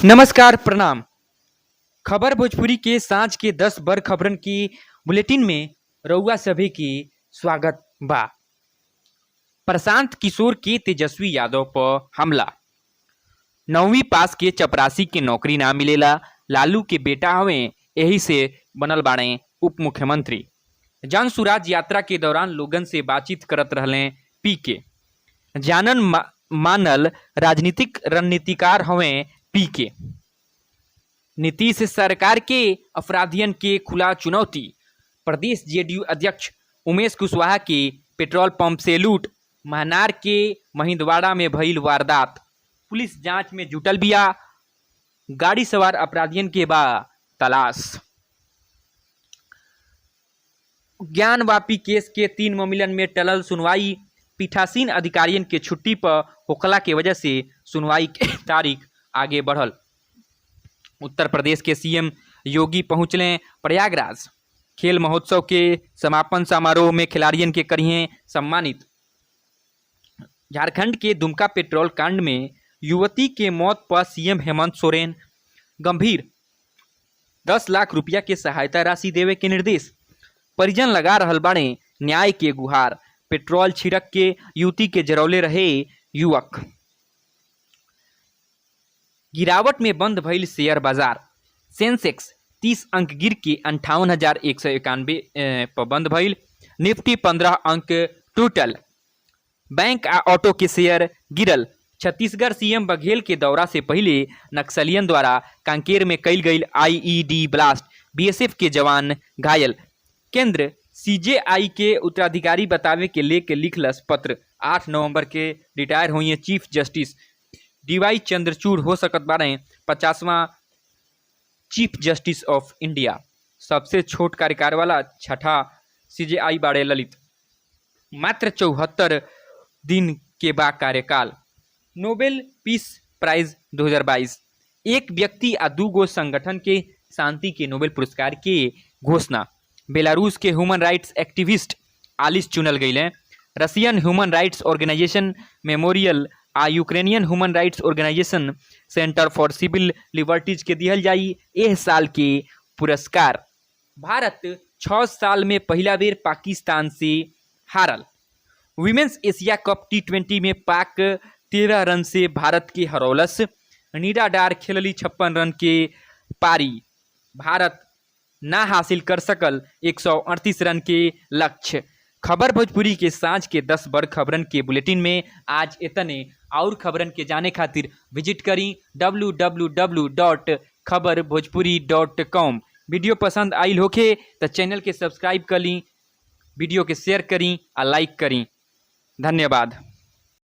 नमस्कार प्रणाम। खबर भोजपुरी के सांझ के 10 बड़ खबरन की बुलेटिन में रउआ सभी की स्वागत बा। प्रशांत किशोर के तेजस्वी यादव पर हमला। 9वीं पास के चपरासी के नौकरी ना मिलेला, लालू के बेटा हवे यही से बनल बाड़े उप मुख्यमंत्री। जन सुराज यात्रा के दौरान लोगन से बातचीत करत रहले पीके। जानन मानल राजनीतिक रणनीतिकार हवे पीके। नीतीश सरकार के अपराधियन के खुला चुनौती। प्रदेश जेडीयू अध्यक्ष उमेश कुशवाहा के पेट्रोल पंप से लूट। महनार के महिंदवाड़ा में भइल वारदात। पुलिस जांच में जुटल बिया। गाड़ी सवार अपराधियन के बा तलाश। ज्ञानवापी केस के 3 मामलन में टलल सुनवाई। पीठासीन अधिकारियन के छुट्टी पर होखला के वजह से सुनवाई के तारीख आगे बढ़ल। उत्तर प्रदेश के सीएम योगी पहुंचले प्रयागराज। खेल महोत्सव के समापन समारोह में खिलाड़ियन के करिए सम्मानित। झारखंड के दुमका पेट्रोल कांड में युवती के मौत पर सीएम हेमंत सोरेन गंभीर। 10 लाख रुपया के सहायता राशि देवे के निर्देश। परिजन लगा रहल बाड़े न्याय के गुहार। पेट्रोल छिड़क के युवती के जरौले रहे युवक। गिरावट में बंद भइल शेयर बाजार। सेंसेक्स 30 अंक गिर के 58,191 पर बंद भइल। निफ्टी 15 अंक टूटल। बैंक आ ऑटो के शेयर गिरल। छत्तीसगढ़ सीएम बघेल के दौरा से पहले नक्सलियन द्वारा कांकेर में कईल गईल आईईडी ब्लास्ट। बीएसएफ के जवान घायल। केंद्र सीजेआई के उत्तराधिकारी बतावे के लेके लिखलस पत्र। 8 नवंबर के रिटायर हुई चीफ जस्टिस डीवाई चंद्रचूड़ हो सकत बारे 50वां चीफ जस्टिस ऑफ इंडिया। सबसे छोट कार्यकाल वाला छठा सीजेआई बाड़े ललित। मात्र 74 दिन के बाद कार्यकाल। Nobel peace prize 2022। एक व्यक्ति आ 2 संगठन के शांति के नोबेल पुरस्कार के घोषणा। बेलारूस के ह्यूमन राइट्स एक्टिविस्ट आलिस चुनल गईले। Russian human rights organisation Memorial आ Ukrainian human rights organisation Center for Civil Liberties के दिहल जाई एह साल के पुरस्कार। भारत 6 साल में पहला बेर पाकिस्तान से हारल। विमेंस एशिया कप T20 में पाक 13 रन से भारत के हरौलस। नीरा डार खेलली 56 रन के पारी। भारत ना हासिल कर सकल 138 रन के लक्ष्य। खबर भोजपुरी के सांझ के 10 बड़ खबरन के बुलेटिन में आज इतने। और खबरन के जाने खातिर विजिट करी www.खबरभोजपुरी.com। वीडियो पसंद आइल होखे तो चैनल के सब्सक्राइब करी, वीडियो के शेयर करी और लाइक करी। धन्यवाद।